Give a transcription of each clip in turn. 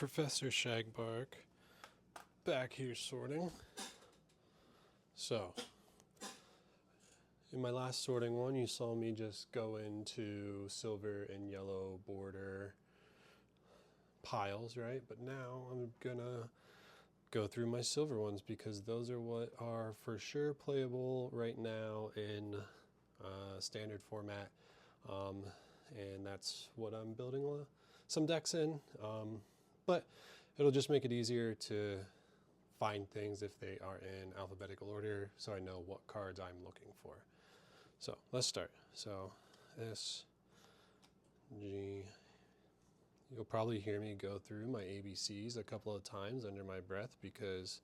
Professor Shagbark back here sorting. So, in my last sorting one, you saw me just go into silver and yellow border piles, right? But now I'm gonna go through my silver ones because those are what are for sure playable right now in standard format. And that's what I'm building some decks in. But it'll just make it easier to find things if they are in alphabetical order so I know what cards I'm looking for. So let's start. So S, G. You'll probably hear me go through my ABCs a couple of times under my breath because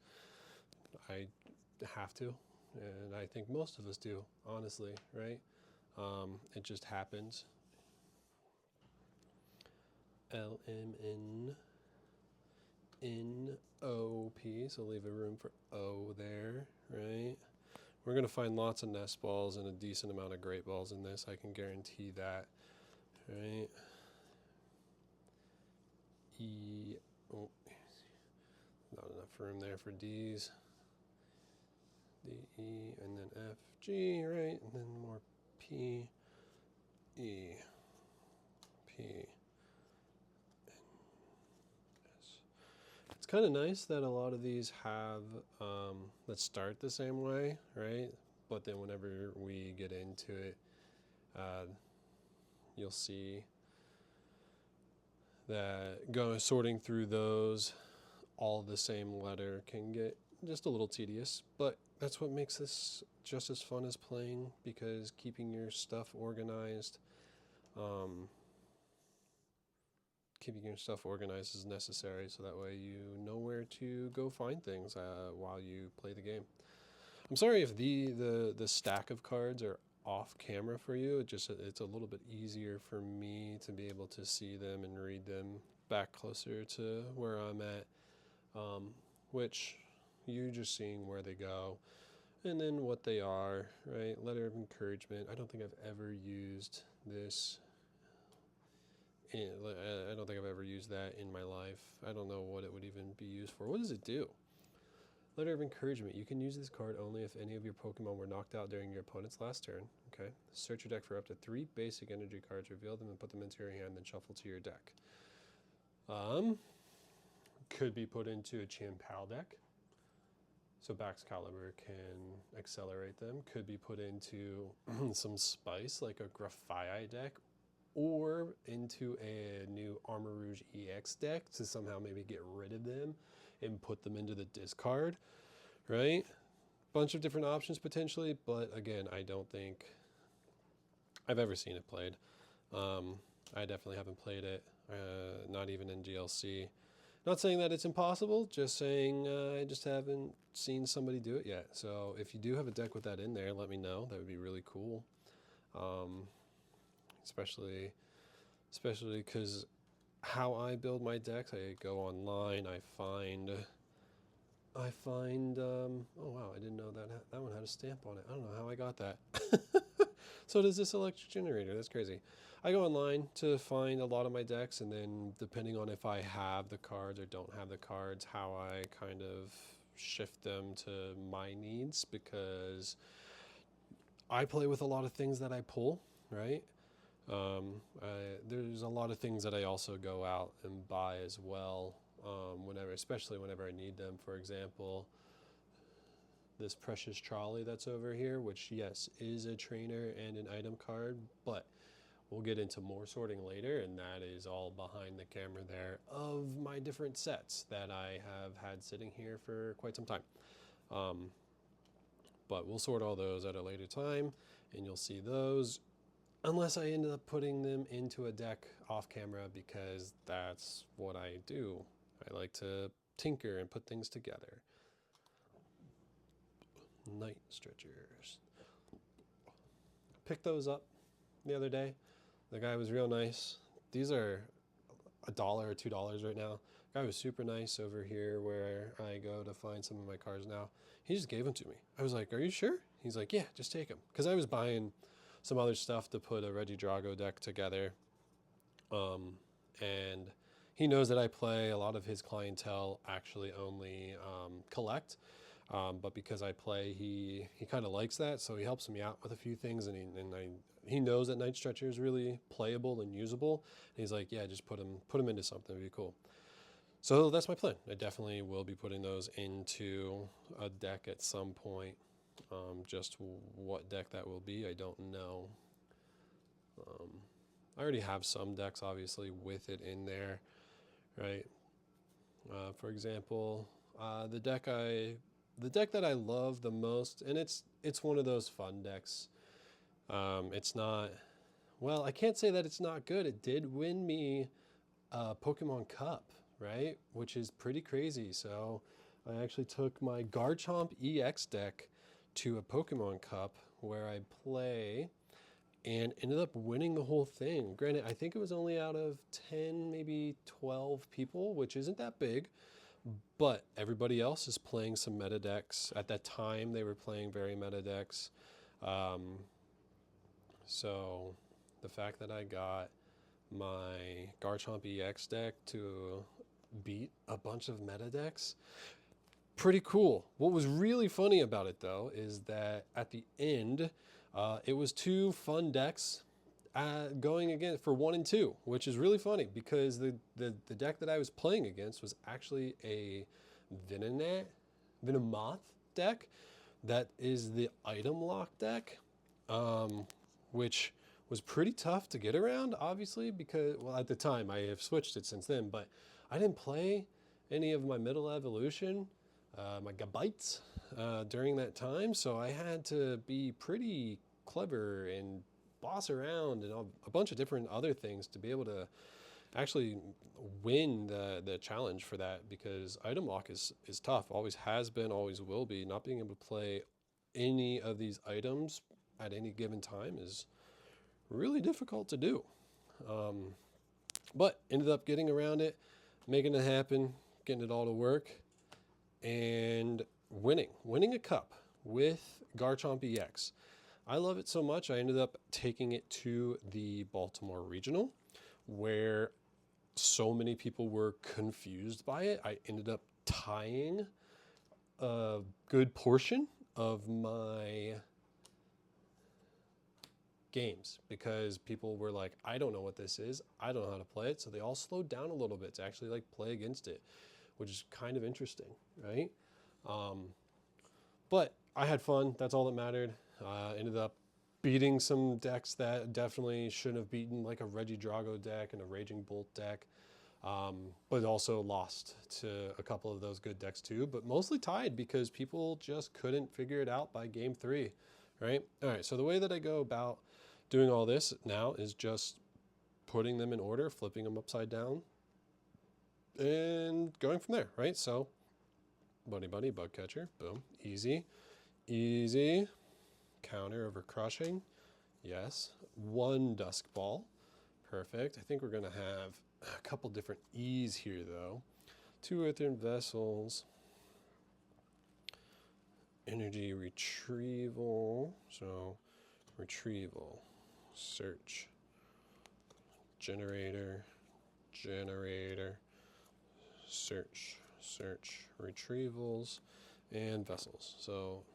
I have to, and I think most of us do, honestly, right? It just happens. L, M, N, O, P, so leave a room for O there, right? We're going to find lots of nest balls and a decent amount of great balls in this, I can guarantee that, right? E, oh, not enough room there for D's. D, E, and then F, G, right? And then more P, E, P, N, S. It's kind of nice that a lot of these have that start the same way, right? But then whenever we get into it, you'll see that sorting through those all the same letter can get just a little tedious, but that's what makes this just as fun as playing, because keeping your stuff organized is necessary, so that way you know where to go find things while you play the game. I'm sorry if the stack of cards are off camera for you. It's a little bit easier for me to be able to see them and read them back closer to where I'm at, which you're just seeing where they go and then what they are, right? Letter of encouragement. I don't think I've ever used this. I don't think I've ever used that in my life. I don't know what it would even be used for. What does it do? Letter of encouragement. You can use this card only if any of your Pokemon were knocked out during your opponent's last turn. Okay. Search your deck for up to 3 basic energy cards, reveal them and put them into your hand, then shuffle to your deck. Could be put into a Chien-Pao deck, so Baxcalibur can accelerate them. Could be put into some spice, like a Grafaiai deck, or into a new Armarouge EX deck to somehow maybe get rid of them and put them into the discard, right? Bunch of different options potentially, but again, I don't think I've ever seen it played. I definitely haven't played it, not even in GLC. Not saying that it's impossible, just saying I just haven't seen somebody do it yet. So if you do have a deck with that in there, let me know. That would be really cool. Especially because how I build my decks, I go online, I find, oh wow, I didn't know that one had a stamp on it. I don't know how I got that. So does this electric generator, that's crazy. I go online to find a lot of my decks, and then depending on if I have the cards or don't have the cards, how I kind of shift them to my needs, because I play with a lot of things that I pull, right? There's a lot of things that I also go out and buy as well, especially whenever I need them. For example, this precious trolley that's over here, which yes, is a trainer and an item card, but we'll get into more sorting later, and that is all behind the camera there of my different sets that I have had sitting here for quite some time. But we'll sort all those at a later time, and you'll see those, unless I end up putting them into a deck off camera, because that's what I do. I like to tinker and put things together. Night stretchers. Picked those up the other day. The guy was real nice. These are $1 or $2 right now. The guy was super nice over here where I go to find some of my cards now. He just gave them to me. I was like, are you sure? He's like, yeah, just take them. Because I was buying some other stuff to put a Regidrago deck together. And he knows that I play. A lot of his clientele actually only collect. But because I play, he kind of likes that, so he helps me out with a few things, and he knows that Night Stretcher is really playable and usable. And he's like, yeah, just put him into something, it'd be cool. So that's my plan. I definitely will be putting those into a deck at some point. Just what deck that will be, I don't know. I already have some decks, obviously, with it in there, right? For example, the deck that I love the most, and it's one of those fun decks. It's not, well, I can't say that it's not good. It did win me a Pokemon Cup, right? Which is pretty crazy. So I actually took my Garchomp EX deck to a Pokemon Cup where I play and ended up winning the whole thing. Granted, I think it was only out of 10, maybe 12 people, which isn't that big. But everybody else is playing some meta decks. At that time, they were playing very meta decks. So the fact that I got my Garchomp EX deck to beat a bunch of meta decks, pretty cool. What was really funny about it, though, is that at the end, it was two fun decks going again for 1 and 2, which is really funny because the deck that I was playing against was actually a Venomoth deck that is the item lock deck, which was pretty tough to get around, obviously, because, well, at the time, I have switched it since then, but I didn't play any of my middle evolution, my Gabites, during that time, so I had to be pretty clever and boss around and a bunch of different other things to be able to actually win the challenge for that, because item lock is tough, always has been, always will be. Not being able to play any of these items at any given time is really difficult to do. But ended up getting around it, making it happen, getting it all to work, and winning a cup with Garchomp EX. I love it so much, I ended up taking it to the Baltimore Regional, where so many people were confused by it. I ended up tying a good portion of my games because people were like, I don't know what this is, I don't know how to play it. So they all slowed down a little bit to actually like play against it, which is kind of interesting, right? But I had fun, that's all that mattered. Ended up beating some decks that definitely shouldn't have beaten, like a Regidrago deck and a Raging Bolt deck, but also lost to a couple of those good decks too, but mostly tied because people just couldn't figure it out by game 3, right? All right, so the way that I go about doing all this now is just putting them in order, flipping them upside down, and going from there, right? So Bunny Bunny, Bug Catcher, boom, easy, easy. Counter over Crushing, yes. 1 Dusk Ball, perfect. I think we're gonna have a couple different E's here though. 2 Earthen Vessels, Energy Retrieval, so Retrieval, Search, Generator, Search, Retrievals, and Vessels. So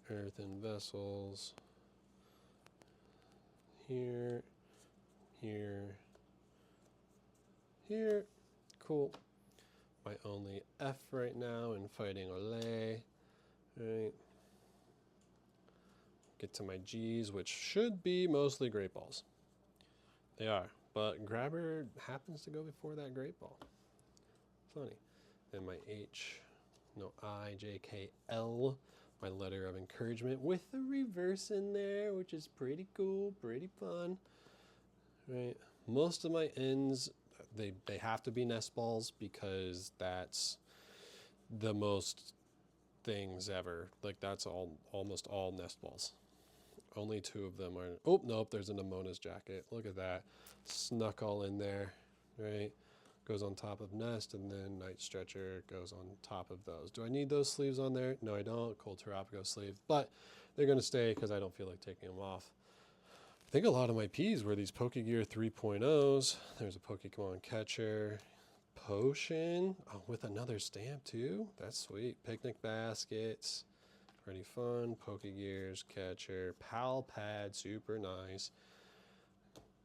Earthen Vessels, here, cool. My only F right now in fighting Olay, right? Get to my G's, which should be mostly Great Balls. They are, but Grabber happens to go before that Great Ball. Funny. Then my H, no I, J, K, L, my letter of encouragement with the reverse in there, which is pretty cool, pretty fun, right? Most of my N's, they have to be nest balls because that's the most things ever. Like that's almost all nest balls. Only 2 of them are, oh, nope, there's an Amona's Jacket. Look at that, snuck all in there, right? Goes on top of Nest, and then Night Stretcher goes on top of those. Do I need those sleeves on there? No, I don't. Cold Terrapico sleeve, but they're going to stay because I don't feel like taking them off. think a lot of my P's were these Pokegear 3.0s. There's a Pokemon catcher, potion, oh, with another stamp too. That's sweet. Picnic baskets, pretty fun. Pokegears, catcher, pal pad, super nice.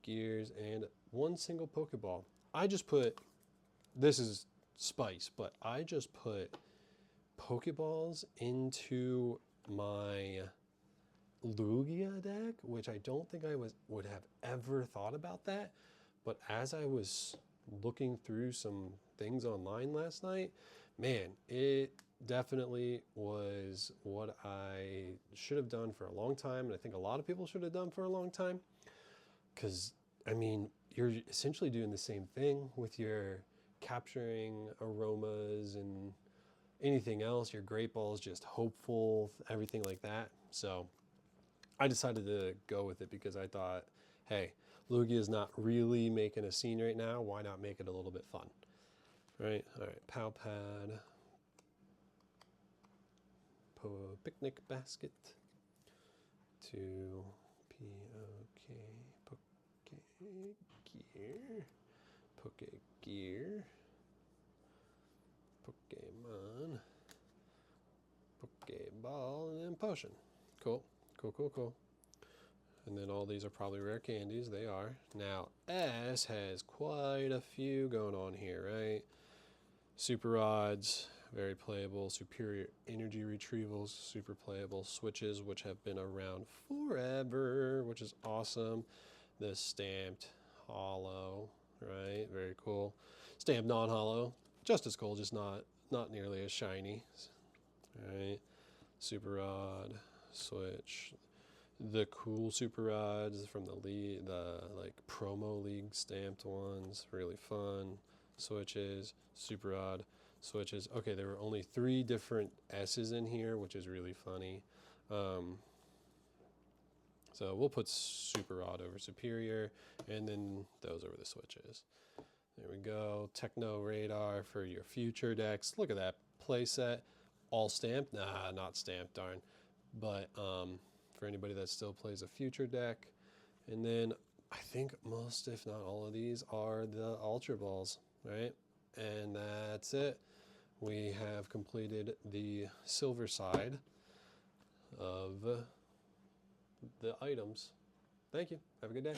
Gears, and one single Pokeball. I just put, this is spice, but I just put Pokeballs into my Lugia deck, which I don't think I would have ever thought about that. But as I was looking through some things online last night, man, it definitely was what I should have done for a long time, and I think a lot of people should have done for a long time. Because, I mean, you're essentially doing the same thing with your capturing aromas and anything else. Your Great Ball is just hopeful, everything like that. So I decided to go with it because I thought, hey, Lugia is not really making a scene right now. Why not make it a little bit fun? Right? All right, Pal Pad. Picnic basket. To P-O-K. Pokegear. Pokegear. Pokemon. Pokeball, and then potion. Cool. Cool, cool, cool. And then all these are probably rare candies. They are. Now, S has quite a few going on here, right? Super Rods, very playable. Superior Energy Retrievals, super playable. Switches, which have been around forever, which is awesome. The stamped hollow, right? Very cool. Stamped non-hollow, just as cool, just not nearly as shiny. Right? Super Rod, Switch. The cool Super Rods from the league, the like promo league stamped ones, really fun. Switches, Super Rod, switches. Okay, there were only 3 different S's in here, which is really funny. So we'll put Super Rod over Superior, and then those over the switches. There we go. Techno Radar for your future decks. Look at that playset. All stamped? Nah, not stamped, darn. But for anybody that still plays a future deck. And then I think most, if not all of these, are the Ultra Balls, right? And that's it. We have completed the silver side of the items. Thank you. Have a good day.